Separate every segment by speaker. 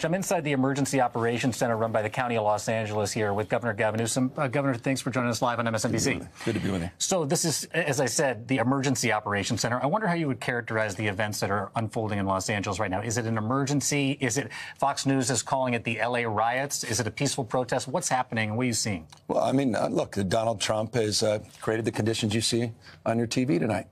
Speaker 1: I'm inside the Emergency Operations Center run by the County of Los Angeles here with Governor Gavin Newsom. Governor, thanks for joining us live on MSNBC.
Speaker 2: Good to be with you.
Speaker 1: So this is, as I said, the Emergency Operations Center. I wonder how you would characterize the events that are unfolding in Los Angeles right now. Is it an emergency? Is it Fox News is calling it the L.A. riots? Is it a peaceful protest? What's happening and what are you seeing?
Speaker 2: Well, I mean, look, Donald Trump has created the conditions you see on your TV tonight.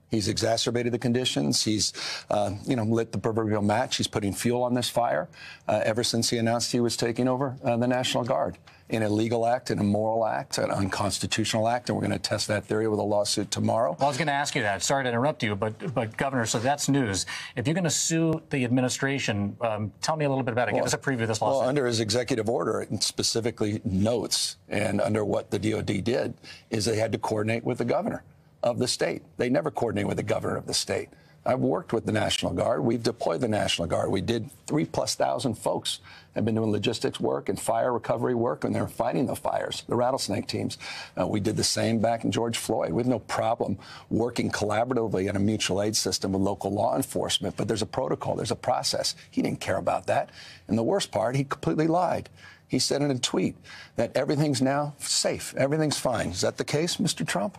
Speaker 2: He's exacerbated the conditions. He's, lit the proverbial match. He's putting fuel on this fire ever since he announced he was taking over the National Guard. An illegal act, an immoral act, an unconstitutional act, and we're going to test that theory with a lawsuit tomorrow.
Speaker 1: Well, I was going to ask you that. Sorry to interrupt you, but Governor, so that's news. If you're going to sue the administration, tell me a little bit about it. Give us a preview of this lawsuit.
Speaker 2: Well, under his executive order, it specifically notes, and under what the DOD did, is they had to coordinate with the governor of the state. They never coordinate with the governor of the state. I've worked with the National Guard. We've deployed the National Guard. We did 3,000+ folks have been doing logistics work and fire recovery work, and they're fighting the fires, the rattlesnake teams. We did the same back in George Floyd. We have no problem working collaboratively in a mutual aid system with local law enforcement, but there's a protocol, there's a process. He didn't care about that. And the worst part, he completely lied. He said in a tweet that everything's now safe, everything's fine. Is that the case, Mr. Trump?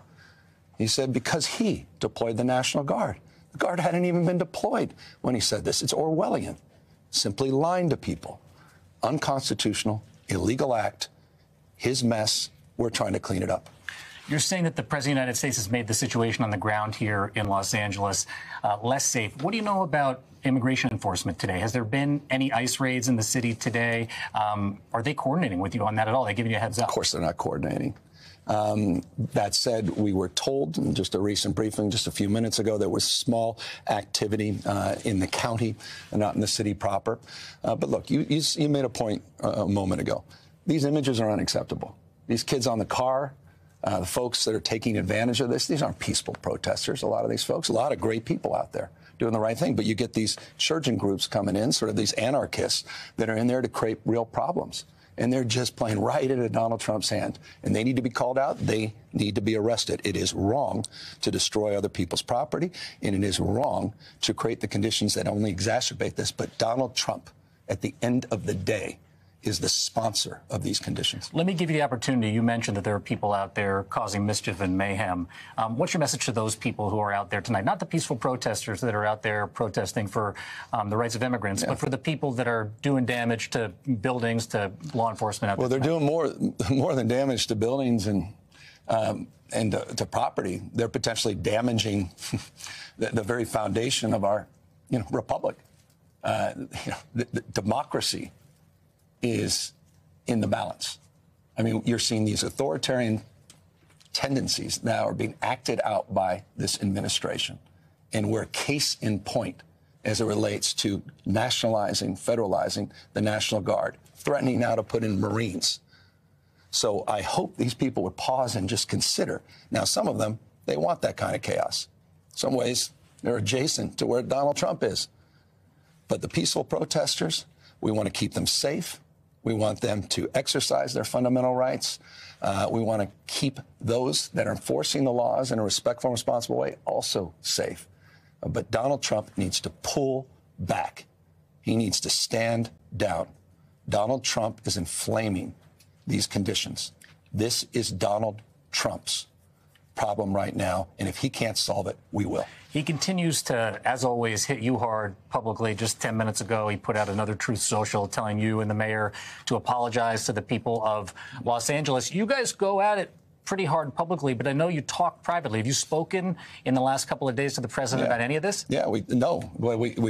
Speaker 2: He said because he deployed the National Guard. The Guard hadn't even been deployed when he said this. It's Orwellian. Simply lying to people. Unconstitutional, illegal act. His mess. We're trying to clean it up.
Speaker 1: You're saying that the President of the United States has made the situation on the ground here in Los Angeles less safe. What do you know about immigration enforcement today? Has there been any ICE raids in the city today? Are they coordinating with you on that at all? Are they giving you a heads up?
Speaker 2: Of course they're not coordinating. That said, we were told in just a recent briefing just a few minutes ago there was small activity in the county and not in the city proper. But look, you made a point a moment ago. These images are unacceptable. These kids on the car, the folks that are taking advantage of this, these aren't peaceful protesters, a lot of these folks, a lot of great people out there doing the right thing. But you get these insurgent groups coming in, sort of these anarchists that are in there to create real problems. And they're just playing right into Donald Trump's hand. And they need to be called out. They need to be arrested. It is wrong to destroy other people's property, and it is wrong to create the conditions that only exacerbate this. But Donald Trump, at the end of the day, is the sponsor of these conditions.
Speaker 1: Let me give you the opportunity. You mentioned that there are people out there causing mischief and mayhem. What's your message to those people who are out there tonight? Not the peaceful protesters that are out there protesting for the rights of immigrants, but for the people that are doing damage to buildings, to law enforcement out there.
Speaker 2: Well, they're doing more than damage to buildings and to property. They're potentially damaging the very foundation of our republic. The democracy is in the balance. I mean, you're seeing these authoritarian tendencies now are being acted out by this administration. And we're case in point as it relates to nationalizing, federalizing the National Guard, threatening now to put in Marines. So I hope these people would pause and just consider. Now, some of them, they want that kind of chaos. Some ways, they're adjacent to where Donald Trump is. But the peaceful protesters, we want to keep them safe. We want them to exercise their fundamental rights. We want to keep those that are enforcing the laws in a respectful and responsible way also safe. But Donald Trump needs to pull back. He needs to stand down. Donald Trump is inflaming these conditions. This is Donald Trump's problem right now, and if he can't solve it, we will.
Speaker 1: He continues to, as always, hit you hard publicly. Just 10 minutes ago, he put out another Truth Social telling you and the mayor to apologize to the people of Los Angeles. You guys go at it pretty hard publicly, but I know you talk privately. Have you spoken in the last couple of days to the president about any of this?
Speaker 2: Yeah, we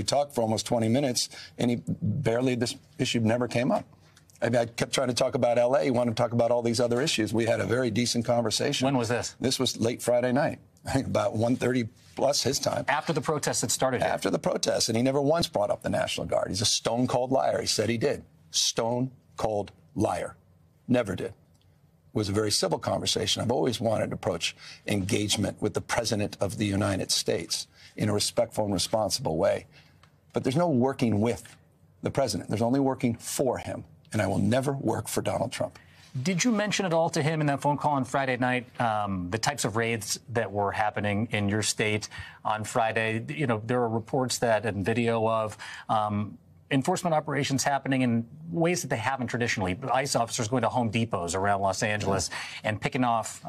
Speaker 2: talked for almost 20 minutes, and this issue never came up. I mean, I kept trying to talk about L.A. He wanted to talk about all these other issues. We had a very decent conversation.
Speaker 1: When was this?
Speaker 2: This was late Friday night, I think about 1:30 plus his time.
Speaker 1: After the protests had started here?
Speaker 2: After the protests, and he never once brought up the National Guard. He's a stone-cold liar. He said he did. Stone-cold liar. Never did. It was a very civil conversation. I've always wanted to approach engagement with the President of the United States in a respectful and responsible way. But there's no working with the President. There's only working for him. And I will never work for Donald Trump.
Speaker 1: Did you mention at all to him in that phone call on Friday night the types of raids that were happening in your state on Friday? You know, there are reports that and video of enforcement operations happening in ways that they haven't traditionally. ICE officers going to Home Depots around Los Angeles and picking off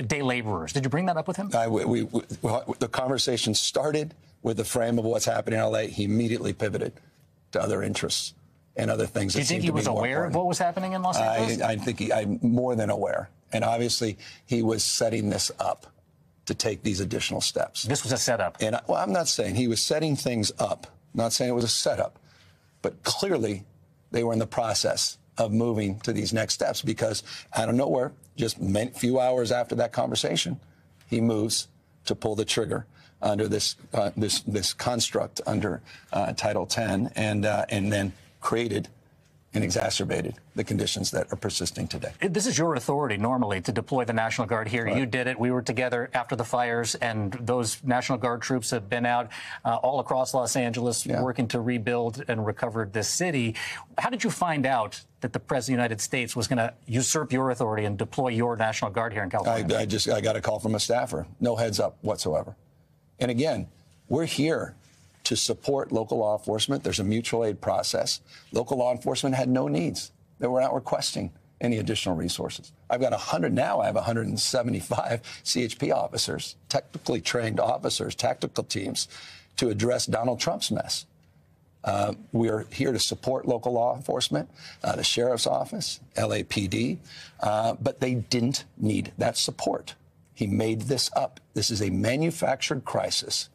Speaker 1: day laborers. Did you bring that up with him?
Speaker 2: The conversation started with the frame of what's happening in L.A. He immediately pivoted to other interests and other things.
Speaker 1: Do you think he was aware of what was happening in Los Angeles?
Speaker 2: I think I'm more than aware. And obviously, he was setting this up to take these additional steps.
Speaker 1: This was a setup.
Speaker 2: And I'm not saying he was setting things up. I'm not saying it was a setup. But clearly, they were in the process of moving to these next steps because out of nowhere, just a few hours after that conversation, he moves to pull the trigger under this construct under Title X and then created and exacerbated the conditions that are persisting today.
Speaker 1: This is your authority normally to deploy the National Guard here.
Speaker 2: Right.
Speaker 1: You did it. We were together after the fires, and those National Guard troops have been out all across Los Angeles working to rebuild and recover this city. How did you find out that the President of the United States was going to usurp your authority and deploy your National Guard here in California?
Speaker 2: I got a call from a staffer. No heads up whatsoever. And again, we're here to support local law enforcement. There's a mutual aid process. Local law enforcement had no needs. They were not requesting any additional resources. I've got 100 now. I have 175 CHP officers, technically trained officers, tactical teams to address Donald Trump's mess. We are here to support local law enforcement, the sheriff's office, LAPD, but they didn't need that support. He made this up. This is a manufactured crisis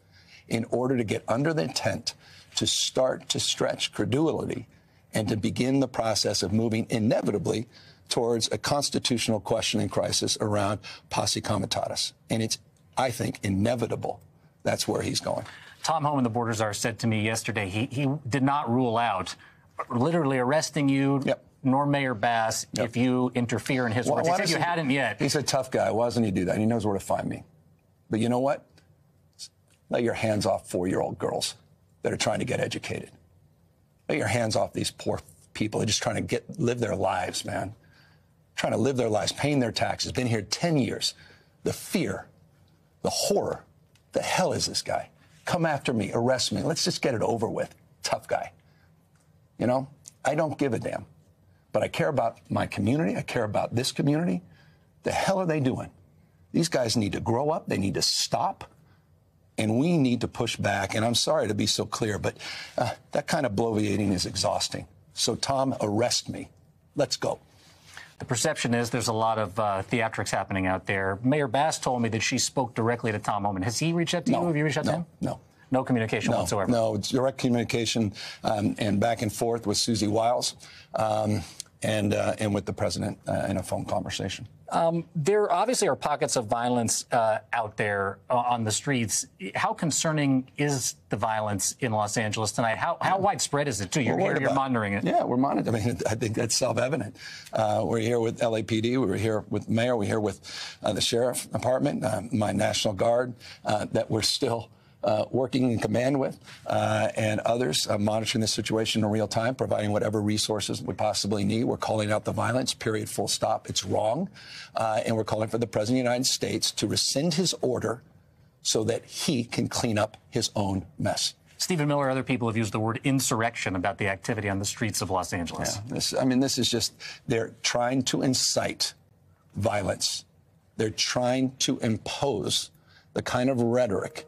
Speaker 2: in order to get under the tent to start to stretch credulity and to begin the process of moving inevitably towards a constitutional questioning crisis around posse comitatus. And it's, I think, inevitable. That's where he's going.
Speaker 1: Tom Homan, the border czar, said to me yesterday he did not rule out literally arresting you, nor Mayor Bass, if you interfere in his words. He said you hadn't yet.
Speaker 2: He's a tough guy. Why doesn't he do that? He knows where to find me. But you know what? Let your hands off 4-year-old girls that are trying to get educated. Let your hands off these poor people. They're just trying to live their lives, man. Trying to live their lives, paying their taxes, been here 10 years. The fear, the horror. The hell is this guy? Come after me, arrest me. Let's just get it over with. Tough guy. You know, I don't give a damn. But I care about my community. I care about this community. The hell are they doing? These guys need to grow up. They need to stop. And we need to push back. And I'm sorry to be so clear, but that kind of bloviating is exhausting. So, Tom, arrest me. Let's go.
Speaker 1: The perception is there's a lot of theatrics happening out there. Mayor Bass told me that she spoke directly to Tom Homan. Has he reached out to you? Have you reached out to him?
Speaker 2: No.
Speaker 1: No communication whatsoever?
Speaker 2: No, it's direct communication and back and forth with Susie Wiles and with the president in a phone conversation.
Speaker 1: There obviously are pockets of violence out there on the streets. How concerning is the violence in Los Angeles tonight? How widespread is it, too? You're monitoring it.
Speaker 2: Yeah, we're monitoring. I mean, I think that's self-evident. We're here with LAPD. We're here with Mayor. We're here with the Sheriff Department, my National Guard, that we're still working in command with, and others monitoring the situation in real time, providing whatever resources we possibly need. We're calling out the violence, period, full stop. It's wrong. And we're calling for the President of the United States to rescind his order so that he can clean up his own mess.
Speaker 1: Stephen Miller, other people have used the word insurrection about the activity on the streets of Los Angeles.
Speaker 2: Yeah, this is just, they're trying to incite violence. They're trying to impose the kind of rhetoric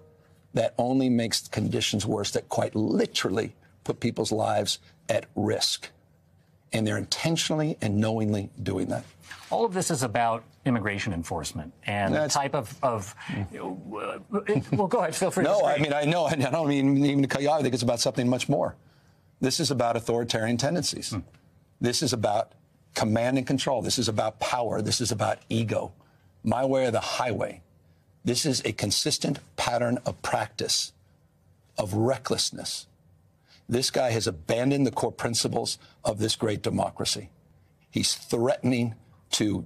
Speaker 2: that only makes conditions worse, that quite literally put people's lives at risk. And they're intentionally and knowingly doing that.
Speaker 1: All of this is about immigration enforcement and the type of well, go ahead, feel free to
Speaker 2: No,
Speaker 1: disagree.
Speaker 2: I know. I don't mean even to cut you off. I think it's about something much more. This is about authoritarian tendencies. This is about command and control. This is about power. This is about ego. My way or the highway. This is a consistent pattern of practice, of recklessness. This guy has abandoned the core principles of this great democracy. He's threatening to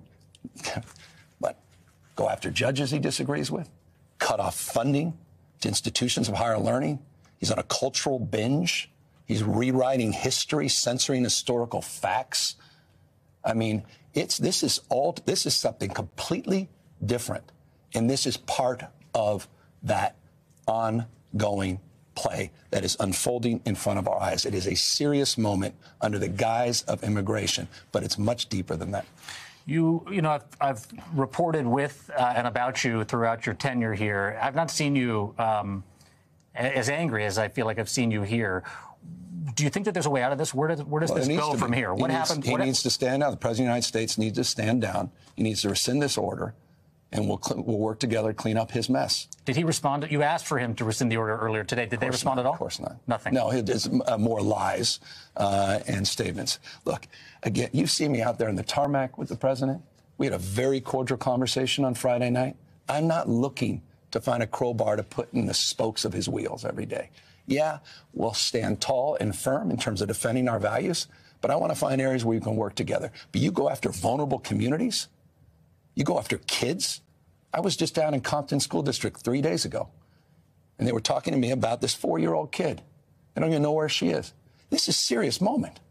Speaker 2: go after judges he disagrees with, cut off funding to institutions of higher learning. He's on a cultural binge. He's rewriting history, censoring historical facts. I mean, this is something completely different. And this is part of that ongoing play that is unfolding in front of our eyes. It is a serious moment under the guise of immigration, but it's much deeper than that.
Speaker 1: You know, I've reported with and about you throughout your tenure here. I've not seen you as angry as I feel like I've seen you here. Do you think that there's a way out of this? Where does this go from here? What happened?
Speaker 2: He needs to stand down. The President of the United States needs to stand down. He needs to rescind this order, and we'll work together to clean up his mess. Did
Speaker 1: he respond? You asked for him to rescind the order earlier today. Did they respond at all?
Speaker 2: Of course not.
Speaker 1: Nothing.
Speaker 2: No, it's more lies and statements. Look, again, you see me out there in the tarmac with the president. We had a very cordial conversation on Friday night. I'm not looking to find a crowbar to put in the spokes of his wheels every day. Yeah, we'll stand tall and firm in terms of defending our values, but I want to find areas where we can work together. But you go after vulnerable communities, you go after kids. I was just down in Compton School District 3 days ago, and they were talking to me about this 4-year-old kid. I don't even know where she is. This is a serious moment.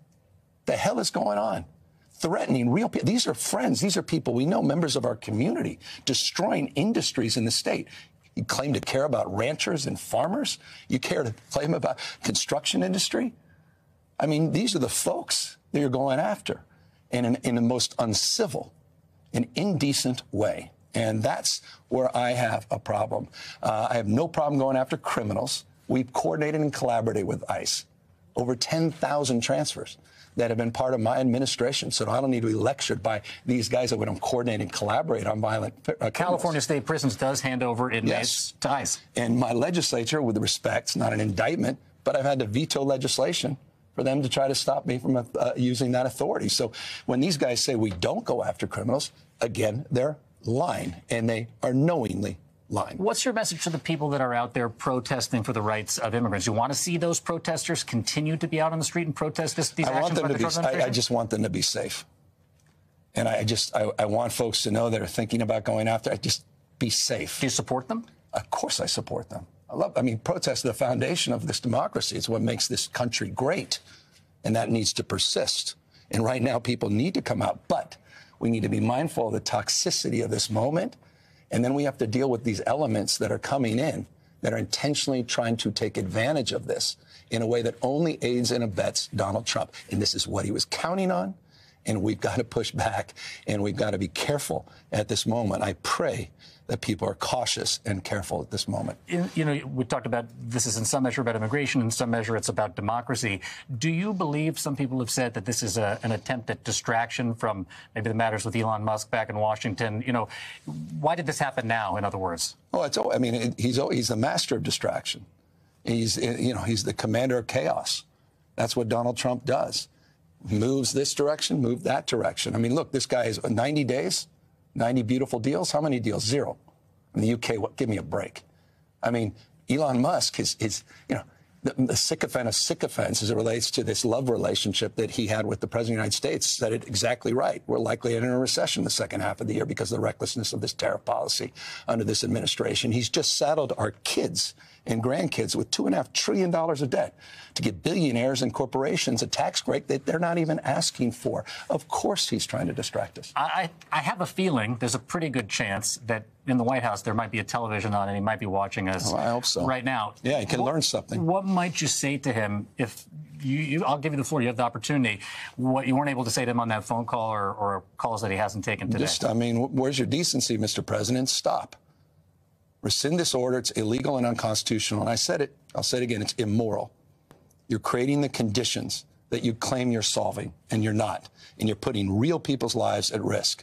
Speaker 2: The hell is going on? Threatening real people. These are friends. These are people we know, members of our community, destroying industries in the state. You claim to care about ranchers and farmers? You care to claim about construction industry? I mean, these are the folks that you're going after in the most uncivil and indecent way. And that's where I have a problem. I have no problem going after criminals. We've coordinated and collaborated with ICE. Over 10,000 transfers that have been part of my administration, so I don't need to be lectured by these guys that would coordinate and collaborate on violent
Speaker 1: California State Prisons does hand over inmates to ICE.
Speaker 2: And my legislature, with respect, it's not an indictment, but I've had to veto legislation for them to try to stop me from using that authority. So when these guys say we don't go after criminals, again, they're lying, and they are knowingly lying.
Speaker 1: What's your message to the people that are out there protesting for the rights of immigrants? You want to see those protesters continue to be out on the street and protest these actions by the Trump administration?
Speaker 2: I just want them to be safe. And I want folks to know that are thinking about going after, just be safe.
Speaker 1: Do you support them?
Speaker 2: Of course I support them. I mean, protest is the foundation of this democracy. It's what makes this country great. And that needs to persist. And right now, people need to come out. But we need to be mindful of the toxicity of this moment. And then we have to deal with these elements that are coming in that are intentionally trying to take advantage of this in a way that only aids and abets Donald Trump. And this is what he was counting on. And we've got to push back, and we've got to be careful at this moment. I pray that people are cautious and careful at this moment.
Speaker 1: You know, we talked about this is in some measure about immigration, in some measure it's about democracy. Do you believe, some people have said, that this is an attempt at distraction from maybe the matters with Elon Musk back in Washington? You know, why did this happen now, in other words?
Speaker 2: Oh, I mean, he's the master of distraction. He's the commander of chaos. That's what Donald Trump does. Moves this direction, move that direction. I mean, look, this guy is 90 days, 90 beautiful deals. How many deals? Zero. In the UK, give me a break. I mean, Elon Musk is the sycophant of sycophants as it relates to this love relationship that he had with the President of the United States said it exactly right. We're likely to enter a recession the second half of the year because of the recklessness of this tariff policy under this administration. He's just saddled our kids and grandkids with $2.5 trillion of debt to give billionaires and corporations a tax break that they're not even asking for. Of course he's trying to distract us.
Speaker 1: I have a feeling there's a pretty good chance that in the White House there might be a television on and he might be watching us
Speaker 2: I hope so.
Speaker 1: right now.
Speaker 2: Yeah, he can learn something.
Speaker 1: What might you say to him if I'll give you the floor, you have the opportunity, what you weren't able to say to him on that phone call or calls that he hasn't taken today?
Speaker 2: Where's your decency, Mr. President? Stop. Rescind this order. It's illegal and unconstitutional. And I said it. I'll say it again. It's immoral. You're creating the conditions that you claim you're solving, and you're not. And you're putting real people's lives at risk.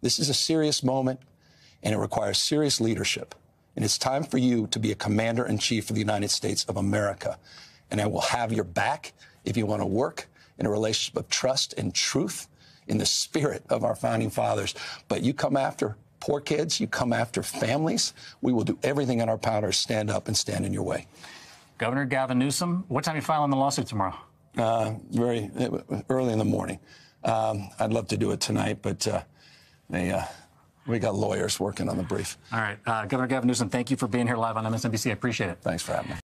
Speaker 2: This is a serious moment, and it requires serious leadership. And it's time for you to be a commander-in-chief of the United States of America. And I will have your back if you want to work in a relationship of trust and truth in the spirit of our founding fathers. But you come after poor kids, you come after families, we will do everything in our power to stand up and stand in your way.
Speaker 1: Governor Gavin Newsom, what time are you filing the lawsuit tomorrow?
Speaker 2: Very early in the morning. I'd love to do it tonight, but we got lawyers working on the brief.
Speaker 1: All right. Governor Gavin Newsom, thank you for being here live on MSNBC. I appreciate it.
Speaker 2: Thanks for having me.